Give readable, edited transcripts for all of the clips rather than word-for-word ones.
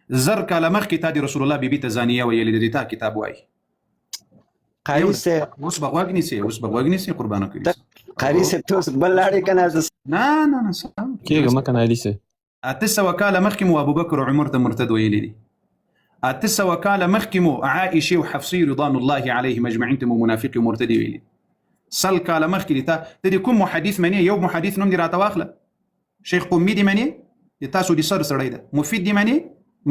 زر کاله مخکې تا د رسول الله بیبي ته زانیه ویلې دي، تا کتاب وایي. قاری صاحب اوس به غوږ نیسي قربانه کړي. قاری صاحب ته اوس بل لاړې که نه؟ نه کېږه مه کنه علي صاحب. 800 کاله مخکې مو ابوبکر وعمر ته مرتد ویلي دي. 800 کاله مخکې مو عائشې او حفصې رضوان الله علیهم اجمعین ته مو منافقې مرتدې ویلي. 100 کاله مخکې دي. ته د کوم محدث منې؟ یو محدث نوم دې راته واخله. شیخ قمي دې منې؟ د تاسو د سر سړی ده. مفید دې منې؟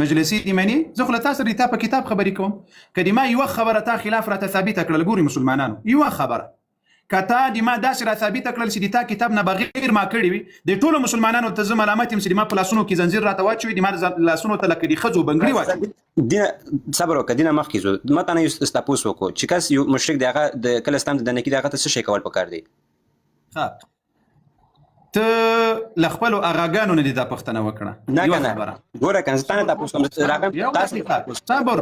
مجلسي دې منې؟ زه خو له تا سره د تا په کتاب خبرې کوم. که د ما یوه خبره تا خلاف راته ثابته کړله، ګوري مسلمانانو، یوه خبره که تا د ما داسې را ثابته کړل چې د تا کتاب نه بغیر ما کړي وي، د ټولو مسلمانانو ته زه ملامت یم چې د ما په لاسونو کې زنځیر راته واچوي، د ما لاسونو ته لکه د ښځو بنګړي واچوي. صبر وکړه، دینه مخکې ځو. ما ته نه یو تپوس وکړو چې کس یو مشرک دی، هغه د کله اسلام ته دننه کېږي، هغه ته څه شی کول پکار دی؟ ته له خپلو اغاګانو نه دې دا پوښتنه وکړه. نه که نه، ګوره که زه تا نه تپوس کوم، راغلم صبر.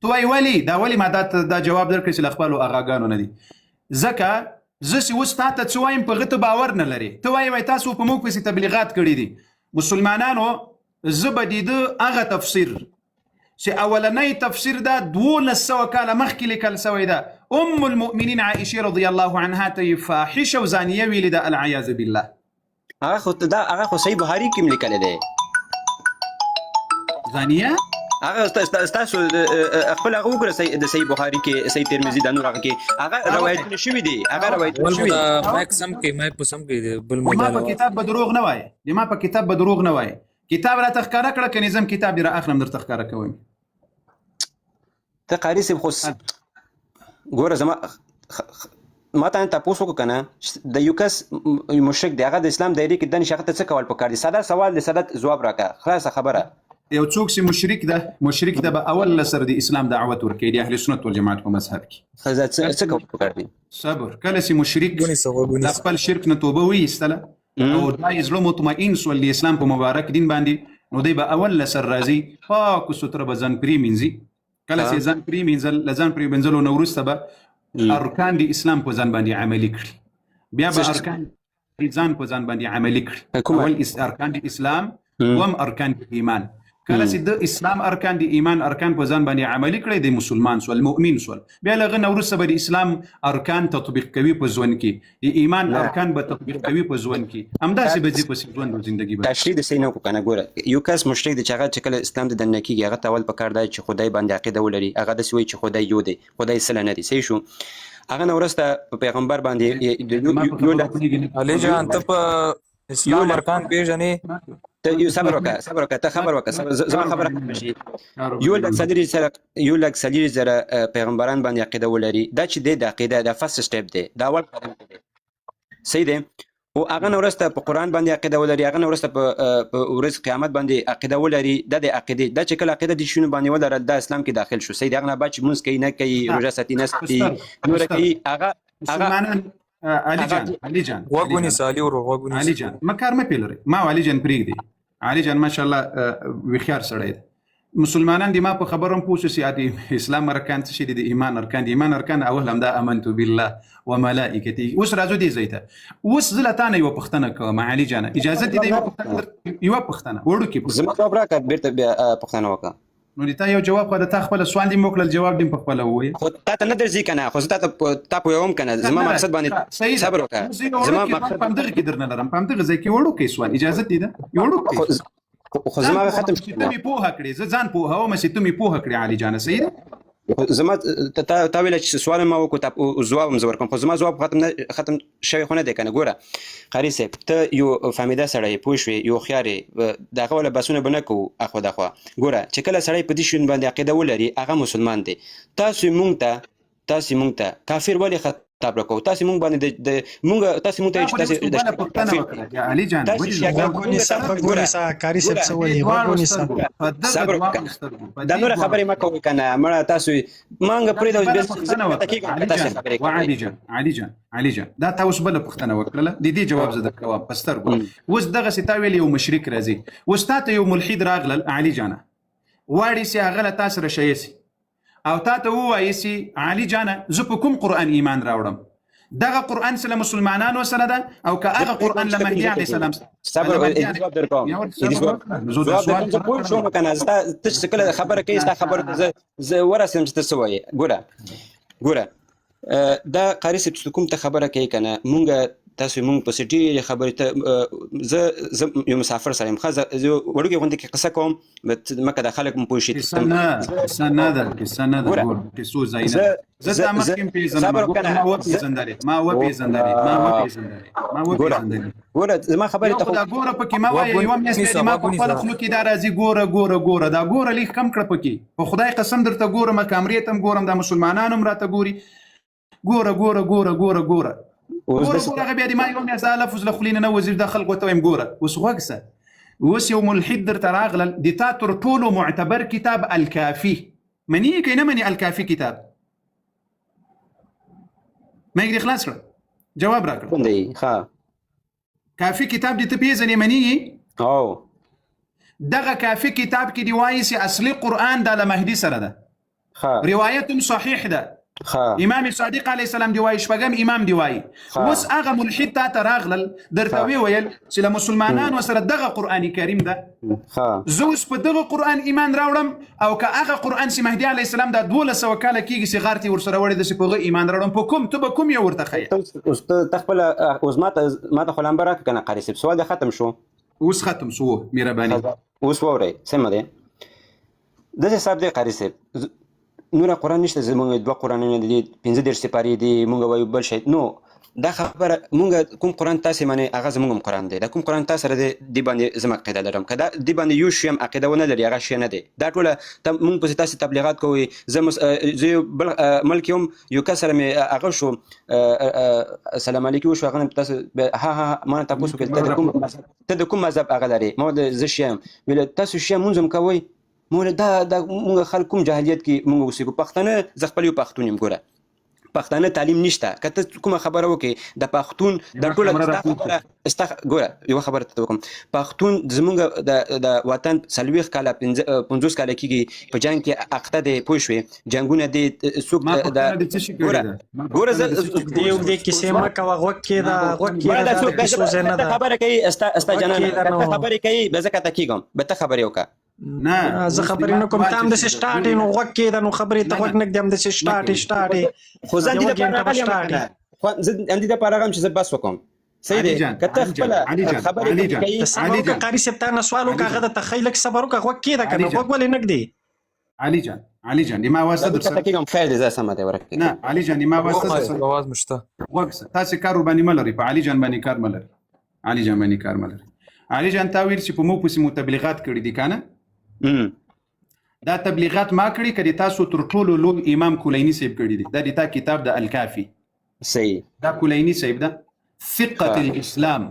ته وایي ولې دا ولې ما دا جواب درکړې چې له خپلو اغاګانو نه دي؟ ځکه زه چې اوس تا ته څه وایم په هغه ته باور نه لرې. ته وایي تاسو په موږ پسې تبلیغات کړي دي. مسلمانانو زه به د ده هغه تفسیر چې اولنی تفسیر ده 1200 کاله مخکې لیکل سوی ده، ام المؤمنین عائشې رضی الله عنها ته یې فاحشه او زانیه ویلې ده، العیاذ بالله. هغه خو صحیح بخاري کې هم لیکلی دی زانیه. هغه ستاسو خپل هغه وګوره، د صحیح بخاري کې، صحیح ترمذي، د نور هغه کې هغه روایتونه شوي دي. هغه روایتونه شوي دي. مایک سم کې، مایک په سم کې بل ما په کتاب به دروغ نه وایي. ما په کتاب به دروغ نه وایي. کتاب راته ښکاره کړه، که نظم کتاب دې را اخلم درته ښکاره کوم. ته قاري صاحب خو ګوره، زما ما ته تپوس وکړو که نه، د یو کس مشرک دی، هغه د اسلام دایرې کې دنې شي، هغه ته څه کول پکار دي؟ ساده سوال دی، ساده ځواب راکړه، خلاصه خبره. یو څوک چې مشرک ده به اول سره د اسلام دعوت ورکوي، د اهل سنت والجماعت په مذهب کې. څه کول پکار دي؟ صبر. کله چې مشرک د خپل شرک نه توبه وایستله او دا یې زړه مطمئن سول د اسلام په مبارک دین باندې، نو دی به اول سر راځي، پاک و ستره به ځان پرېمینځي. کله چې ځان پرېمینځل، له ځان پرېمینځلو نه وروسته به ارکان د اسلام په ځان باندې عملي کړي. بیا به ارکان د ځان په ځان باندې عملي کړي. اول ارکان د اسلام، دوم ارکان د ایمان. کله چې د اسلام ارکان د ایمان ارکان په ځان باندې عملي کړي، د مسلمان سول، مؤمن سول. بیا له هغه نه وروسته به د اسلام ارکان تطبیق کوي په ژوند کې، د ایمان ارکان به تطبیق کوي په ژوند کې. همداسې به ځي په ژوند او زندګي باندې. تشریح د صحیح نه وکړو که نه. ګوره، یو کس مشرک دی چې هغه چې کله اسلام ته دننه کېږي، هغه ته اول پکار دی چې خدای باندې عقیده ولري. هغه داسې وایي چې خدای یو دی، خدای سله نه دی. صحیح شو. هغه نه وروسته په پیغمبر باندې علي جان، ته په اسلام ارکان پیژنې؟ ته یو صبر وکړه، ته خبر وکړه، زما خبره ختمه شي. 1,40,000 پیغمبران باندې عقیده ولري. دا چې دی د عقیده د فرست سټیپ دی، دا اول قدم دی. صحیح دی. او هغه نه وروسته په قرآن باندې عقیده ولري، هغه نه وروسته په ورځ قیامت باندې عقیده ولري. دا د عقیدې، دا چې کله عقیده د شنو باندې ولرل، دا اسلام کې داخل شو. صحیح دی. هغه نه بعد چې مونځ کوي نه کوي، روژه ساتي نه ساتي، نور کوي، هغه مسلمانان. علي جان وګونی سالي ور وګونی علي جان مکار ما پیلري ما علي جان پرېږدي. علي جان ماشاءالله وخيار سړی دی. مسلمانان دي ما په خبرم پوښتنه سي اسلام ارکان څه دي؟ د ایمان ارکان. د ایمان ارکان اول هم دا امنت بالله وملائکته. اوس راځو دې ځای ته. اوس زه له تا نه یوه پوښتنه کوم علي جان، اجازه دې ده؟ یوه پوښتنه وړوکې زما جواب راکړه، بیرته بیا پوښتنه وکړه. نو د تا یو جواب خو د تا خپل سوال دی موکړل، جواب دې په خپل ووایي. خو تا ته نه درځي که نه، خو زه تا پوهوم که نه. زما مقصد باندې صبر وکړه. زما مقصد په همدغه کې درنه لرم، په همدغه ځای کې وړوکی سوال اجازه دې ده؟ یو وړوکی خو زما ختم شي. ته مې پوهه کړې، زه ځان پوهوم چې ته مې پوهه کړې علي جانه. صحیح ده. زما تا ویل چې سوال ما وکړو او ځواب هم زه ورکړم، خو زما ځواب ختم شوی خو نه دی که نه. ګوره قاري صاحب، ته یو فهمیده سړی، پوه شوې، یو هوښیار یې، د هغه والا بحثونه به نه کوو اخوا دخوا. ګوره چې کله سړی په دې شیانو باندې عقیده ولري، هغه مسلمان دی. تاسو مونږ ته کافر ولې خطاب راکوو؟ تاسو مونږ باندې تاسو مونږ ته چې تاسو علي جان کاري صاحب څه وایي؟ دا نور خبرې مه کوئ که نه، مړه تاسو مانګه پرېږده. علي جان دا تاسو بله پوښتنه وکړله، د دې جواب زه درکوم په سترګو. اوس دغسې تا ویل یو مشرک راځي، اوس تا ته یو ملحد راغلل علي جانه، واړي سي هغه له تا سره شی سي او تا ته ووایي سي علي جانه زه په کوم قرآن ایمان راوړم؟ دغه قرآن سره مسلمانانو سره ده او که هغه قرآن له مهدي علیه السلام صبر جواب درکوم زه پوه شوم کنه ته چې کله خبره کوي ستا خبره زه ورسم چې ته څه وایې ګوره دا قاري صاحب چې کوم ته خبره کوي کنه مونږ تاسو مونږ په ډېرې خبرې ته زه یو مسافر سره یم ښه زه وړوکې غوندې کې قصه کوم مکه د خلک مو پوه شي کیسه نه ده ګوره کیسو ځایونه زه تا مخکې پېژنم ما وپېژندلې ګوره زما خبرې ته دا ګوره پکې ما وایه یوه میاشت دی ما په خپله خولو کې دا راځي ګوره دا ګوره لیک کم کړه پکې په خدای قسم درته ګورم کامرې ته هم ګورم دا مسلمانان هم راته ګوري ګوره هغه بیا د ما یو میاشت دا لفظ له خولې نه نه وځي دا خلکو ته وایم ګوره اوس غوږ شه اوس یو ملحد درته راغلل د تا تر ټولو معتبر کتاب الکافي مني که نه مني الکافي کتاب ما یې خلاص کړه جواب راکړه کافي کتاب دې ته پېژنې مني دغه کافي کتاب کې دی وایي چې اصلي قرآن دا له مهدي سره ده روایت صحیح ده امام صادق علیه السلام دی وایي شپږم امام دی وایي اوس هغه ملحد تا ته راغلل درته ویل چې له مسلمانانو سره دغه قرآن کریم ده زه اوس په دغه قرآن ایمان راوړم او که هغه قرآن چې مهدي علیه السلام دا 1200 کاله کېږي چې غار ته ورسره وړی ده چې په هغه ایمان راوړم په کوم ته به کوم یو ورته ښیې اوس ته خپله اوس ما ته خو لمبه راکړه که نه قاري صاحب سوال دی ختم شو اوس ختم شو مهرباني اوس واورئ سمه دی داسې حساب دی قاري صاحب نور قرآن نشته زمونږ دوه قرآنونه دي 15 سپارې دي مونږ وایو بل شی نو دا خبره مونږ کوم قرآن تاسې منئ هغه زمونږ هم قرآن دی دا کوم قرآن تاسو سره دی دې باندې زه عقیده لرم که دې باندې یو شی هم عقیده ونه لري هغه شی نه دی دا ټوله مونږ پسې تاسې تبلیغات کوئ زه یو بل ملک یم یو کس سره مې هغه شو سلام علیکم وشو هغه تاسو ها ما تاسو کې ته د کوم مذهب هغه لري ما زه شیم ویل تاسو شی مونږ هم کوئ موږ دا موږ خلک کوم جاهلیت کې موږ اوسېږو پښتانه زه خپل یو پښتون یم ګوره پښتانه تعلیم نشته که ته کومه خبره وکړې د پښتون د ټوله ګوره یوه خبره ته وکړم پښتون زموږ د وطن 40 کاله 50 کاله کېږي په جنګ کې اخته دی پوه شوې جنګونه دی څوک ګوره زه دې کیسې مه کوه غوږ کېږده خبره کوي ستا جانانه خبرې کوي به زه کته کېږم به ته خبرې وکړه نه زه خبرې نه کوم ته هم داسې سټارټ یې نو غوږ کېږده نو خبرې ته غوږ نه ږدي هم داسې سټارټ یې خو زه همدې دپاره راغلم چې زه بس وکړم صحیح دی که ته خپله خبرې کوي صبر وکړه قاري صاحب تا نه سوال وکړه هغه درته ښایي لږ صبر وکړه غوږ کېږده که نه غوږ ولې نه ږدي علي جان ما واسطه در سره خیر دی زه سمه دی ورکړه نه علي جان ما واسطه در سره आवाज مشته غوږ تاسې کار ورباندې مه لرئ په علي جان باندې کار مه لرئ علي جان باندې کار مه لرئ علي جان تا ویل چې په موږ پسې مو تبلیغات کړي دي که نه دا تبلیغات ما کړي که د تاسو تر ټولو لوی امام کلیني صاحب کړي دي دا د تا کتاب د الکافي صحیح دا کلیني صاحب ده ثقة الاسلام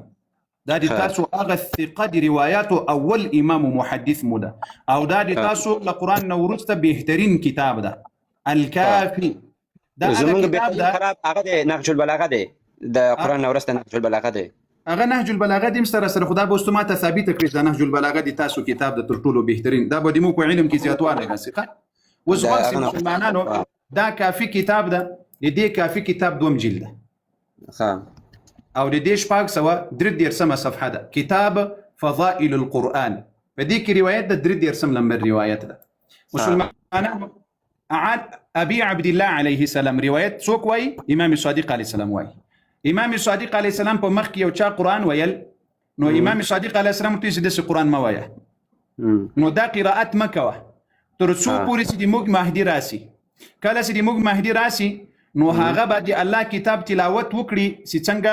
دا د تاسو هغه ثقه د روایاتو اول امام محدث مو ده او دا د تاسو له قرآن نه وروسته بهترین کتاب ده الکافي دا هغه کتاب ده هغه د نهج البلاغه دی د قرآن نه وروسته نهج البلاغه دی هغه نهج البلاغه دیم سره خدا به استما ته ثابت کړی دا نهج البلاغه دی تاسو کتاب د تر ټولو بهترین دا به دمو په علم کې زیاتواله راسي اوس واسي مسلمانانو دا کافي کتاب ده د دې کافي کتاب دوم جلد ده او د دې شپږ سوه درې دیرشمه صفحه ده کتاب فضائل القرآن په دې کې روایت د درې دیرشم نمبر روایت ده مسلمانانو ابي عبد الله عليه السلام روایت څوک وایي امام صادق علیه السلام وایي امام صادق علیه السلام په مخ کې یو چا قرآن ویل نو امام صادق علیه السلام ته چې داسې قرآن مه وایه نو دا قرائت مه کوه تر څو پورې چې د موږ مهدي راسي کله چې د موږ مهدي راسي نو هغه به د الله کتاب تلاوت وکړي چې څنګه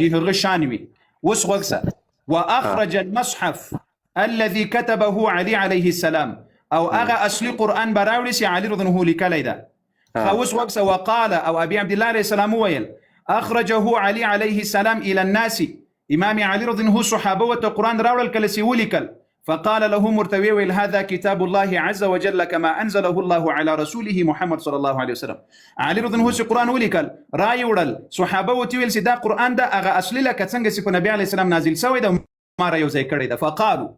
د هغه شان وي اوس غوږ شه واخرج المصحف الذي كتبه علي عليه السلام او هغه اصلي قرآن به راوړي چې علي رضی الله لیکلی ده اوس غوږ شه وقال او ابي عبد الله علیه السلام وویل اخرجه علي عليه السلام الى الناس امام علي رضي الله صحابه وقرآن راول كلسي ولكل فقال له مرتوي ويل هذا كتاب الله عز وجل كما انزله الله على رسوله محمد صلى الله عليه وسلم علي رضي الله قرآن ولكل راي ودل صحابه وتويل سدا قرآن ده اغا اصلي لك څنګه چې نبي عليه السلام نازل سوی ده ما را یو ځای کړی ده فقالوا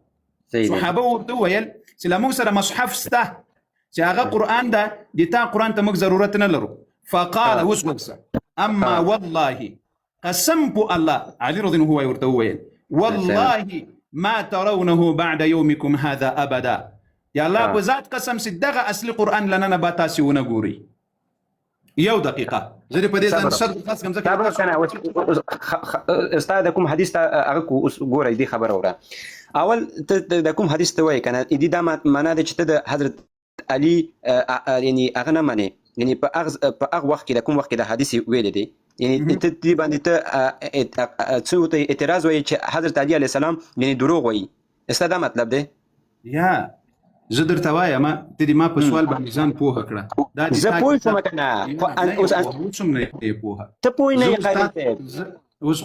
صحابه وتويل سلامو سره مصحف سته چې هغه قرآن ده د تا قرآن ته موږ ضرورت نه لرو فقال وسوسه اما والله قسم په الله علي رضی الله عنه ورته وویل والله ما ترونه بعد يومكم هذا ابدا یا الله په ذات قسم چې دغه اصلي قرآن لننه به تاسې ونه ګورئ. یو دقیقه زه دې په دې ځان شرط خاص کوم ځکه استاد کوم حدیث ته هغه کو ګورئ دې خبره وره. اول ته د کوم حدیث ته وایي کنه دې دا معنا ده چې ته د حضرت علي یعنی هغه نه منې، یعنی په هغه وخت کې د کوم وخت کې د حدیث ویل دي، یعنی ته دې باندې ته څه ته اعتراض وایي چې حضرت علي علیه السلام یعنی دروغ وایي. استاد دا مطلب دی؟ یا زه درته وایم ته دې ما په سوال باندې ځان پوهه کړه. زه پوه شوم کنه اوس څومره یې پوهه ته پوه نه یې خالد. اوس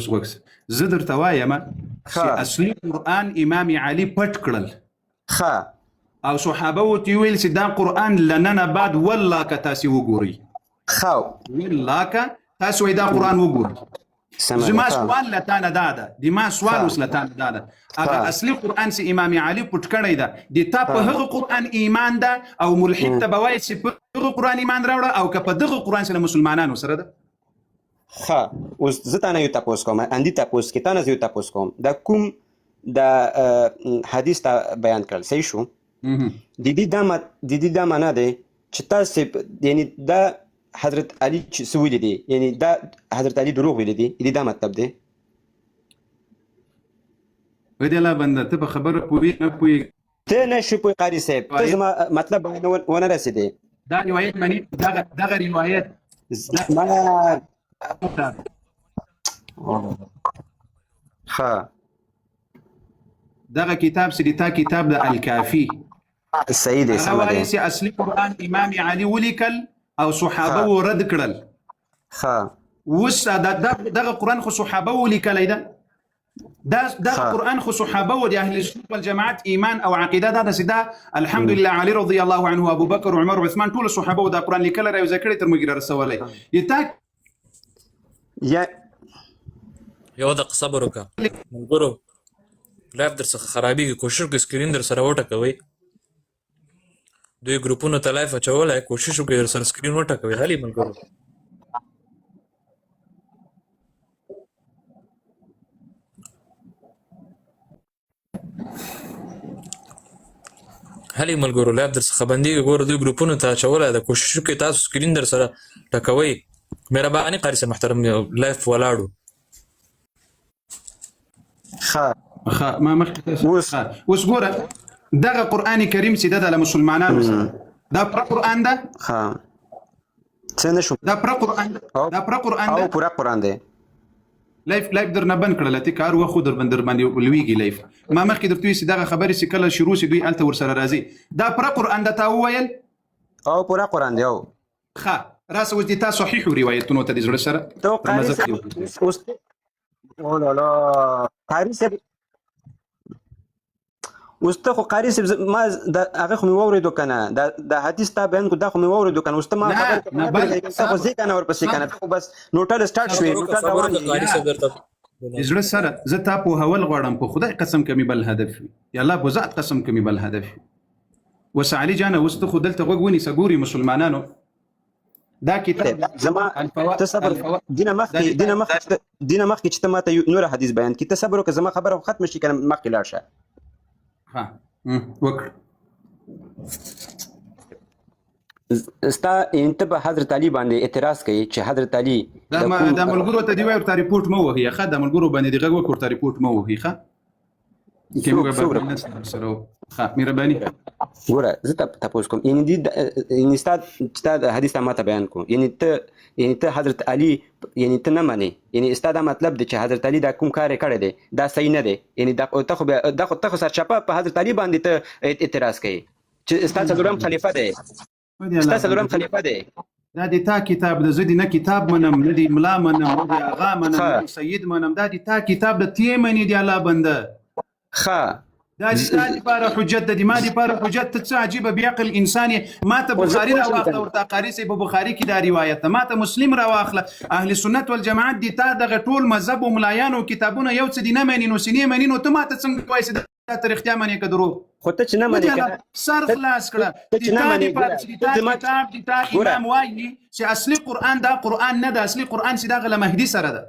وګسه زه درته وایم چې اصلي قرآن امام علي پټ کړل او صحابه ورته ویل چې دا قرآن لننه بعد والله که تاسې وګورئ والله که تاسو دا قرآن وګورئ. زما سوال لتانه دا ده د ما سوال اوس لتانه دا ده هغه اصلي قرآن چې امام علي پټ کړی ده د تا په هغه قرآن ایمان ده او ملحد ته به وایي چې په هغه قرآن ایمان راوړه او که په دغه قرآن سره مسلمانانو سره ده. اوس زه تا نه یو تپوس کوم اندي تپوس کې تا نه یو تپوس کوم دا کوم د حدیث ته بیان کړل صحیح شو؟ د دې دا معنا دی چې تاسو یعنی دا حضرت علي چې څه ویلي دي، یعنی دا حضرت علي دروغ ویلي دي، دې دا مطلب دی؟ وای دی الله بنده ته په خبره پوهېږې نه پوهېږې؟ ته نه شې پوهې قاري صاحب، ته زما مطلب ونه رسېدې. دا روایت مني دغه روایت دغه کتاب چې د تا کتاب د الکافي صحیح دی هغه وایي چې اصلي قرآن امام علي ولیکل او صحابه و رد کړل. اوس دغه قرآن خو صحابه ولیکلی ده، دغه قرآن خو صحابه و د اهل السنة والجماعت ایمان او عقیده ده چې دا الحمدلله علي رضی الله عنه ابو بکر عمر عثمان ټول صحابه و دا قرآن لیکلی راوځه کړی تر موږ رسولی. یو دقیقه صبر وکړه ملګرو، لایف در څخه خرابېږي، کوشش وکړئ سکرین در سره وټکوئ. دوی ګروپونو ته لایف اچولی، کوشش وکړئ در سره سکرین وټکوئ. هلې ملګرو هلې ملګرو لایف در څخه بندېږي، ګوره دوی ګروپونو ته اچولی ده، کوشش وکړئ تاسو سکرین در سره ټکوئ. مهرباني قاري صاحب محترم لایف ولاړو. ما مخکې اوس ګوره دغه قرآن کریم چې ده د مسلمانانو سره دا پوره قرآن ده؟ څه نه شو دا پوره قرآن ده؟ دا پوره قرآن ده؟ او پوره قرآن دی. لایف درنه بند کړله ته کار وخو در باندې لویږي لایف. ما مخکې درته ویل چې دغه خبرې چې کله شروع شي دوی هلته ورسره راځي. دا پوره قرآن ده تا وویل؟ او پوره قرآن دی. او راسه اوس دې تا صحیحو روایتونو ته د زړه سره اوس قاري صاحب اوس ته خو قاري صاحب ما هغه خو مې واورېدو که نه د حدیث تا بیان کړو دا خو مې واورېدو که نه اوس ته ما خبر ته خو ځې که نه ورپسې که نه ته خو بس نوټل سټارټ شوې نوټل روان د زړه سره زه تا پوهول غواړم په خدای قسم که مې بل هدف وي یا الله په ذات قسم که مې بل هدف وي. اوس علي جانه اوس ته خو دلته غوږ ونیسه ګوري مسلمانانو دا کتاب زما ته صبر دینه مخکې چې ته ماته نور حدیث بیان کړي ته صبر وکړه زما خبره ختمه شي که نه مخکې لاړ شه. وکړه ستا ته په حضرت علي باندې اعتراض کوي چې حضرت علي دا ملګرو ته دی وایي ورته ریپورټ مه وهي ښه دا ملګرو باندې دې غږ وکړو ورته ریپورټ مه وهي ښه کې موږ به سره ښه مهرباني ګوره زه تپوس کوم یعنې ستا حدیث ته ماته بیان کوم یعنې ته حضرت علي یعنې ته نه منې یعنې ستا دا مطلب دی چې حضرت علي دا کوم کار یې کړی دی دا صحیح نه دی یعنې ته خو سرچپه په حضرت علي باندې ته اعتراض کوي چې ستا څلورم خلیفه دی ستا څلورم خلیفه دی دا د تا کتاب د زه د نه کتاب منم نه د ملا منم نه د اغا منم نه د سید منم دا د تا کتاب د تی مني د الله بنده دا د تا لپاره حجت ده د ما لپاره حجت ته څه عجیبه بعقل انساني ما ته بخاري راواخله ورته قاري صاحب په بخاري کې دا روایت ده ما ته مسلم راواخله اهل سنت والجماعت د تا دغه ټول مذهب او ملایانو کتابونه یو څه دي نه مني نو سینې مني نو ته ما ته څنګه وایې دا ته رښتیا منې که دروغ خو ته چې نه منې وجه کنه سر خلاص کړه ته چې نه د تا منې دپاره ګوره، چې د ته تا زما- کتاب د تا ګوره. امام وایي چې اصلي قرآن دا قرآن نه ده اصلي قرآن چې دغه له مهدي سره ده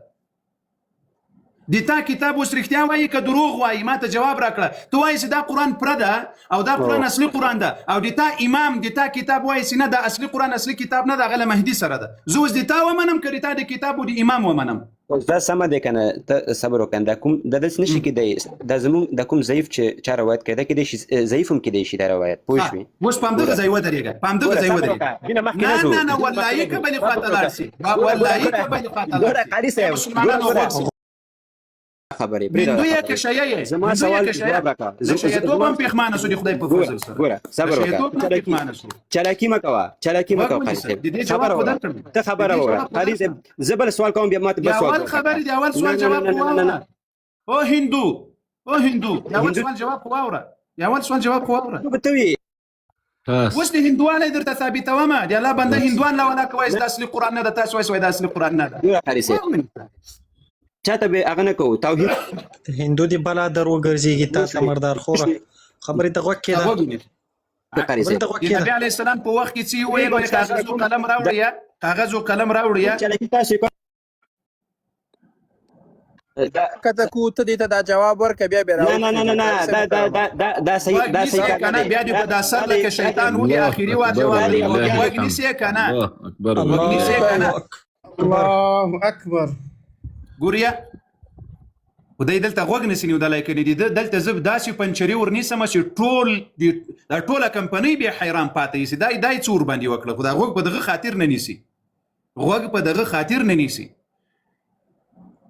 د تا کتاب اوس رښتیا وایي که دروغ وایي ما ته جواب راکړه ته وایي چې دا قرآن پوره ده او دا قرآن اصلي قرآن ده او د تا امام د تا کتاب وایي چې نه دا اصلي قرآن اصلي کتاب نه ده هغه له مهدي سره ده زه اوس د تا ومنم که د تا د کتاب او د امام ومنم اوس دا سمه دی کنه ته صبر وکړه دا کوم د داسې نشي کېدی دا زموږ د کوم ضعیف چې چا روایت کړی دا کېدی شي ضعیف هم کېدی شي دا روایت پوه شوې اوس په همدغه ځای ودرېږه په همدغه ځای ودرېږه نه نه نه والله که بلې خواته لاړ شي والله که بلې خواته لاړ ګوره شي قاري صاحب مسلمانانو غوښتي خبرې من دوی که شیعه یې زما سوال جواب راکړه د شیعتوب هم پېښمانه شو د خدای په فضل سره ګوره صبر د شیعتوب هم وکړه پېښمانه شو چالاکي مه کوه چالاکي مه کوه قاري صاحب د دې خبره جواب وکړه درکړم. ته خبره د دې وکړه جواب قاري صاحب زه بل سوال کوم بیا ما ته د بل سوال اول خبرې د اول سوال جواب خو واوره او هندو د اول سوال جواب خو واوره د اول سوال جواب خو واوره ته وی اوس د هندوانه درته ثابتومه د الله بنده هندوان لا ولا کوي د اصلي قرآن نه ده تاسو وایي د اصلي قرآن نه ده ګوره قاري صاحب چاته به هغه نه کوو توحید هندو دی بلا در وګرځيږي تا ته مردار خوره خبرې ته غوږ کېده قاري خبرې ته صاحب غوږ د کېده نبی علیه السلام په وخت کې چې ویل کاغذ او قلم راوړیا کاغذ او قلم راوړیا چالاکي تاسو کوم کته کو ته دې ته دا جواب ورکړه بیا به نه نه نه نه دا صحیح دا صحیح کنه بیا دې په داسر لکه شیطان ولي اخیری وا جواب دی وګنی سي کنه وګنی سي کنه الله اکبر ګوریا خدای دلته غوږ نسی نیولای کني دلته زب داسې پنچري ورنیسم چې ټول دا ټوله کمپنۍ به حیران پاتې شي دای څور باندې وکړه خدای غوږ په دغه خاطر نه نیسی غوږ په دغه خاطر نه نیسی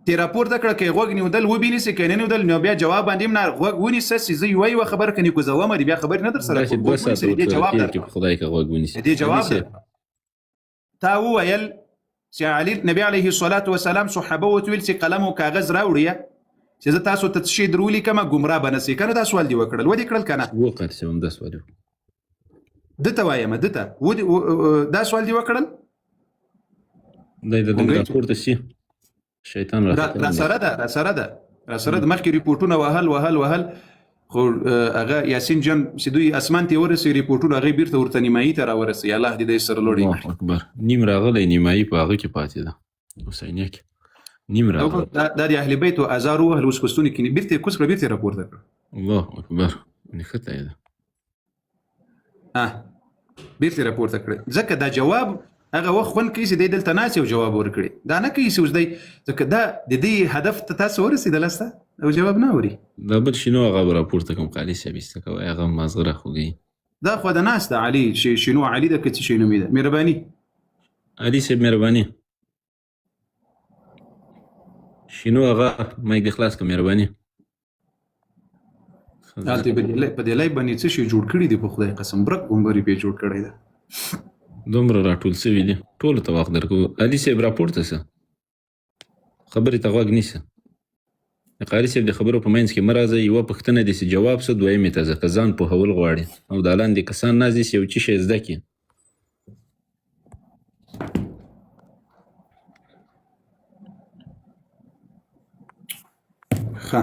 تی راپورته کړه کې غوږ نیودل وبیني سي کنه نیودل نو بیا جواب باندې نه غوږ ونی سس زی وای خبر کني کو زوامه بیا خبر نه در سره دې جواب در خدای کا غوږ ونی دې جواب تا ویل چې علي نبی عليه الصلاه والسلام صحابه وتویل چې قلم او کاغذ راوړیا چې زه تاسو ته شي درولي کما ګمرا بنسي کنه دا سوال دی وکړل ودی کړل کنه وقت سم د سوال دته وایم دته دا سوال دی وکړل دای د راپورته سي شیطان را سره ده مخکې ریپورتونه وهل خو هغه یاسین جان چې دوی اسمان ته ورسي ریپورتونه هغه بیرته ورته نیمایي ته راورسي الله دې سره لوړي الله اکبر نیم راغلی نیمایي په هغه کې پاتې ده حسینیه کې نیم راغلی دا د اهل بیت او ازار او اهل وسپستونی کې بیرته کوس کړ بیرته راپورته کړ الله اکبر نخته ده بیرته راپورته کړ ځکه دا جواب هغه وخت خون کې چې د دلته ناس یو جواب ورکړي دا نه کوي چې اوس دی ځکه دا د دې هدف ته تاسو ورسېدل استه او جواب نه اوري دا بل شنو هغه راپورته کوم قالی سبيسته کوي هغه مازغره خوږي دا خو د ناس د علي شنو علي د کتي شنو مې ده مهرباني علي سب مهرباني شنو هغه ما یې خلاص کوم مهرباني حالت په دې لای باندې څه شي جوړ کړی دی په خدای قسم برک بمبري په جوړ کړی ده دومره راټول سوي دي ټول ته وخت درکو علي سب راپورته سه خبرې ته غوږ نیسه قاری صاحب د خبرو په منځ کې مرزه یو پښتنه د جواب څه دویمه ته ځکه په هول غواړي او د لاندې کسان نازي یو چی شي زده کی ها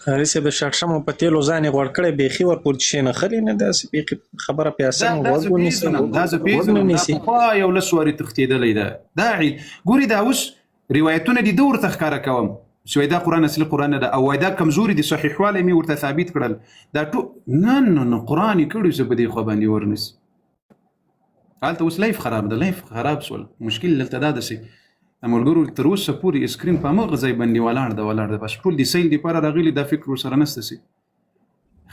هغه څه به شړشم په تیلو ځان غوړ کړي بيخي ورپور شي نه خلی نه داسې بيخي خبره پیاسه وګونی سم دا زه پیژنم یو لسوري تختیدلې ده داعي ګوري دا اوس روایتونه دي دور تخکاره کوم شوي دا قران اصلي قران ده او دا کمزوري دي صحیح واله می ورته ثابت کړل دا نه قرآني کړي څه بده خو باندې ورنس حالت اوس لایف خراب ده لایف خراب سول مشکل دلته دا سي امرګرو تر اوسه پوری اسکرین په مغه ځای باندې ولاړ ده بس ټول دي سیل دي پر راغلي دا فکر سره نسته سي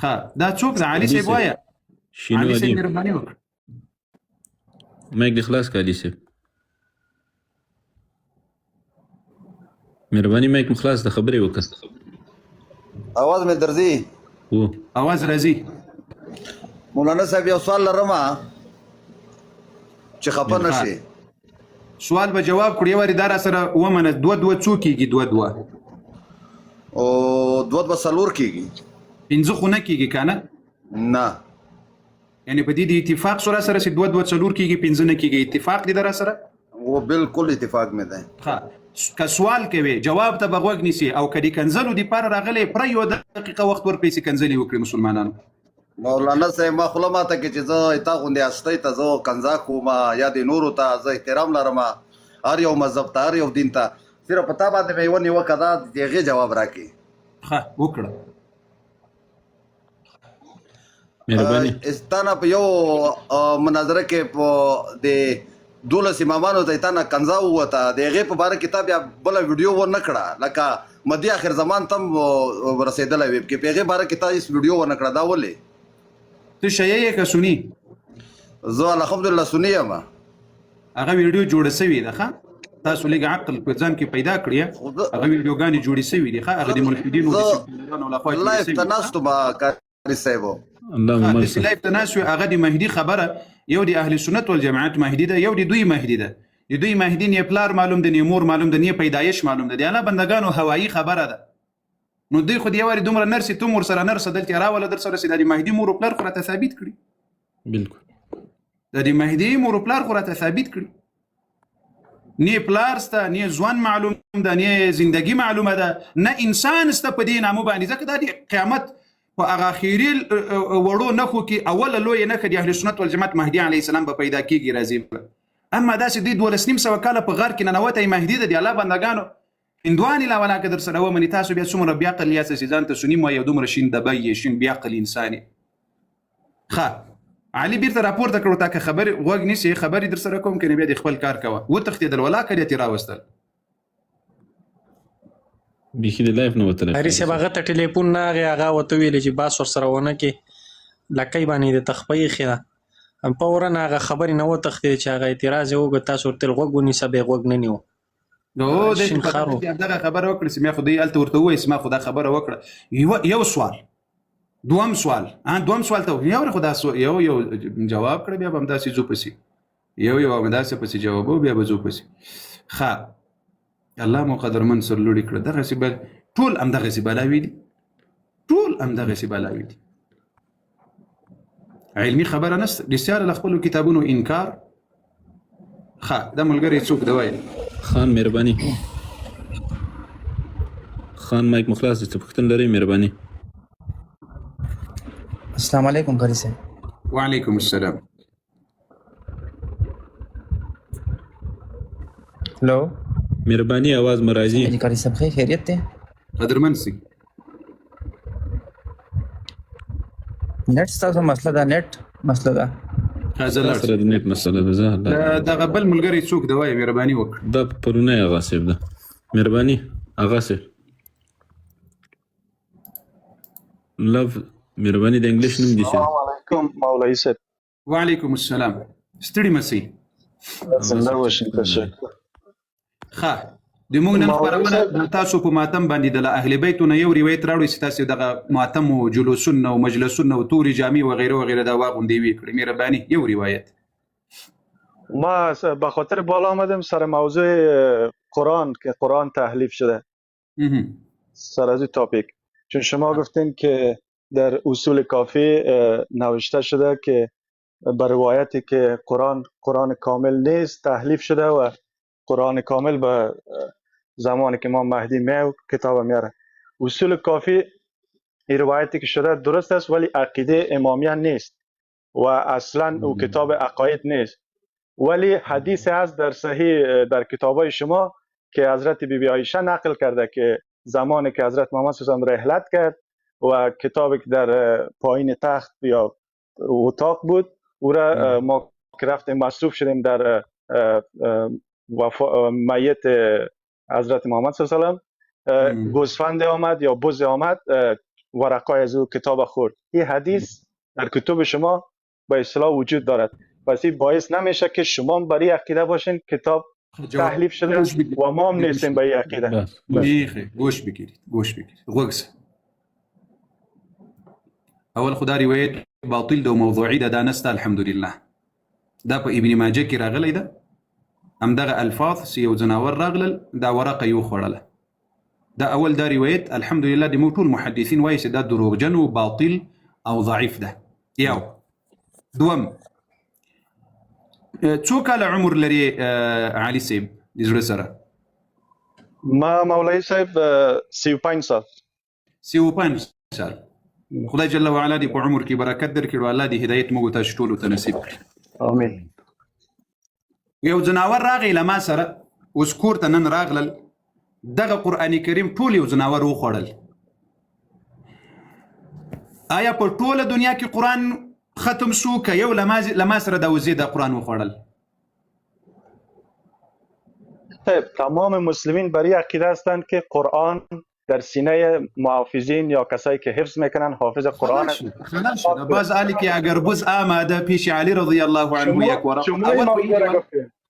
ها دا څوک د علي سی وایا شنو علي سی دي مهرباني وکړه مایک د خلاص کړي سي مهرباني مایک مخلاص د خبرې وکړه आवाज مې درځي او आवाज راځي مولانا صاحب یو سوال لرم چې خپه نشي سوال به جواب کړی وری دار سره ومنه دو څوکیږي دو او دوه بسلور کیږي پنځه خونه کیږي کنه نه یعنی په دې د اتفاق سره چې دو څلور کیږي پنځه نه کیږي اتفاق دي در سره वो बिल्कुल اتفاق में ده ها که سوال کوي جواب ته به غوږ نیسي او که د کنځلو دپاره راغلی پوره یوه دقیقه وخت ورکړئ چې کنځلې وکړي مسلمانانو. مولانا صاحب ما خوله ماته کې چې زه تا غوندې هستۍ ته زه کنځا کوم یا د نورو ته زه احترام لرم هر یو مذهب ته هر یو دین ته صرف په تا باندې مې یوه نیوکه ده د هغې جواب راکړي. ښه وکړه. مهرباني تا نه په یو مناظره کې په د 12 امامانو ته تا نه کنځا ووته د هغې په باره کې تا بیا بله ویډیو ونه کړه لکه مدي آخر زمان ته هم رسېدلی وي کې په هغې باره کې تا هېڅ ویډیو ونه کړه دا ولې؟ ته شیعه یې که سني؟ زه الحمدلله سني یم. هغه ویډیو جوړه سوې ده ښه تاسو لږ عقل په ځان کې پیدا کړی هغه ویډیوګانې جوړې سوي دي ښه هغه د ملحدینو د سیکولرانو لخوا لایف ته ناست وم کاري صاحب داسې لایف ته ناست وي هغه د مهدي خبره یو د اهل سنت والجماعت مهدي ده یو د دوی مهدي ده د دوی مهدي نه پلار معلوم ده نه مور معلوم ده نه پیدایش معلوم ده د الله بندگانو هوایي خبره ده نو دوی خو د یو وارې دومره نرسې ته ورسره نرسه دلته راوله در سره چې د مهدي مور و پلار خو راته ثابت کړي بالکل د مهدي مور و پلار خو راته ثابت کړي نه پلار سته نه ځوان معلوم ده نه زندگی معلومه ده نه انسان سته په دې نامو باندې ځکه دا د قیامت په هغه اخري وړو نښو کې اوله لویه نښه د اهل سنت والجماعت مهدي علیه السلام به پیدا کېږي راځي اما داسې دوی 12,500 کاله په غار کې ننوتی مهدي ده د الله بندګانو هندوانې لا ولاکه در سره ومني تاسو بیا څومره بیعقل یاست چې ځان ته سني وایي او دومره شین دبی یې شین بیعقل انسان یې. ښه علي بیرته راپورته کړو تا که خبرې غوږ نیسې خبرې در سره کوم که نه بیا د خپل کار کوه وتښتېدل ولاکه دې ترې راوستل بیخي د لایف نه وتلی هري صاحب هغه ته ټلیفون نه هغې هغه ورته ویلې چې باس ورسره ونه کې لکۍ باندې د تخپه ایښې ده فورا هغه خبرې نه وتښتېدې چې هغه اعتراض یې وکړه تاسو ورته غوږ ونیسه بیا یې غوږ نه نیو نو دغه خبره وکړه چې ما خو دوی هلته ورته ووایي چې ما خو دا خبره وکړه یو سوال دوم سوال ته یو خو دا یو جواب کړه بیا به همداسې ځو پسې یو همداسې پسې جواب بیا به ځو پسې ښه الله مو قدرمن سر لوړي کړه دغسې به ټول همدغسې بلاوي دي ټول همدغسې بلاوي دي علمي خبره نشته بسیار له خپلو کتابونو انکار ښه دا ملګری څوک دی وایي خان مهرباني خان مایک مخلاص دي څه پوښتنه لرئ مهرباني السلام علیکم قاری صاحب. وعلیکم السلام. هلو مهرباني आवाज مرازي جی قاری صاحب خیریت دی قدرمن سي نت ستاسو مسله ده نت مسله ده هذا سره د نیټ مسله ده زه دغه بل ملګری څوک دی وایي مهرباني وکړه دا پرونه هغه صاحب ده مهرباني هغه صاحب لو مهرباني د انګلیش نوم دي السلام علیکم مولوی صاحب. وعلیکم السلام ستړي مسئ زنده باشین تشکر. ښه د موږ نن خپرونه تاسو په ماتم باندې د اهل بیتو نه یو روایت راوړئ چې تاسو دغه ماتم او جلوسونه او مجلسونه او تورې جامې وغیره وغیره دا واغوندې وی کړئ مهرباني یو روایت. ما به خاطر بالا آمدم سر موضوع قرآن که قرآن تحلیف شده سر از تاپیک چون شما گفتین که در اصول کافی نوشته شده که بر روایتی که قرآن کامل نیست تحلیف شده و قرآن کامل به زمانی که امام مهدی میاد کتاب میاره. اصول کافی این روایتی که شده درست است ولی عقیده امامیه نیست و اصلا او کتاب عقاید نیست ولی حدیث هست در صحیح در کتابای شما که حضرت بیبی عایشه نقل کرده که زمانی که حضرت محمد صلی الله علیه و رحلت کرد و کتابی که در پایین تخت یا اتاق بود او را ما که رفتیم مصروف شدیم در میت حضرت محمد صلی الله علیه و سلم گوسفند آمد یا بز آمد ورقای از او کتاب خورد. این حدیث در کتب شما به اصطلاح وجود دارد پس این باعث نمیشه که شما برای عقیده باشین کتاب تحلیف شده و ما هم نیستیم به این عقیده. گوش بگیرید غوږ اول خدا روایت باطل ده و موضوعی ده دا نسته الحمدلله دا په ابن ماجه کې راغلی ده همدغه الفاظ چې یو ځناور راغلل دا ورقه یو خوړله دا اول دا روایت الحمدلله د موږ ټول محدثین وایي چې دا دروغجن و باطل او ضعیف ده. یو دوم څو کاله عمر لري علي صاحب د زړه سره ما مولوی صاحب 35 سال 35 سال. خدای جل وعلا دې په عمر کې برکت درکړي او الله دې هدایت موږ ته ټولو ته نصیب کړي. امين. یو ځناور راغی له ما سره اوس کور ته نن راغلل دغه قرآن کریم ټول یو ځناور وخوړل. آیا په ټوله دنیا کې قرآن ختم شو که یو له ما سره د وزې د قرآن وخوړل؟ تمام مسلمین بر این عقیده هستند که قرآن در سینه محافظین یا کسایی که حفظ میکنن حافظ قرآن است. خلاص شد. باز علی که اگر بز آمده پیش علی رضی الله عنه یک ورق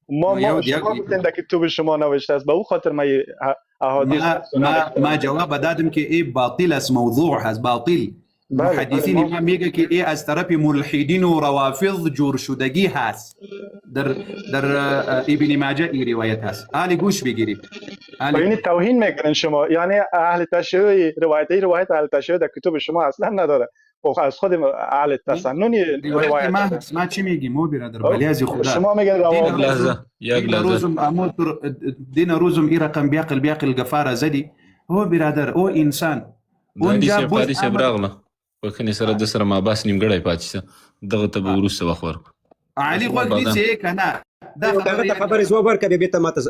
ما شما گفتین در کتاب شما نوشته است به او خاطر ما احادیث ما جواب دادم که ای باطل است، موضوع هست باطل. محدثین ما میگه که ای از طرف ملحدین و روافض جور شدگی هست. در ابن ماجه ای روایت هست. آلی گوش بگیرید. یعنی توهین میکنن شما، یعنی اهل تشیع روایت اهل تشیع در کتاب شما اصلا نداره. او از خود اهل تسنن روایت ما چی میگیم مو برادر بلیازی خدا شما میگن یک لحظه دین روزم ای رقم بیاقل گفاره زدی او برادر او انسان اونجا پاریس براغله په کني سره د سره ما باس نیمګړی پاتې شه دغه ته به وروسته وخت ورکړو علي غوږ نیسې که نه دا خبرې ځواب ورکړه بیا ته ماته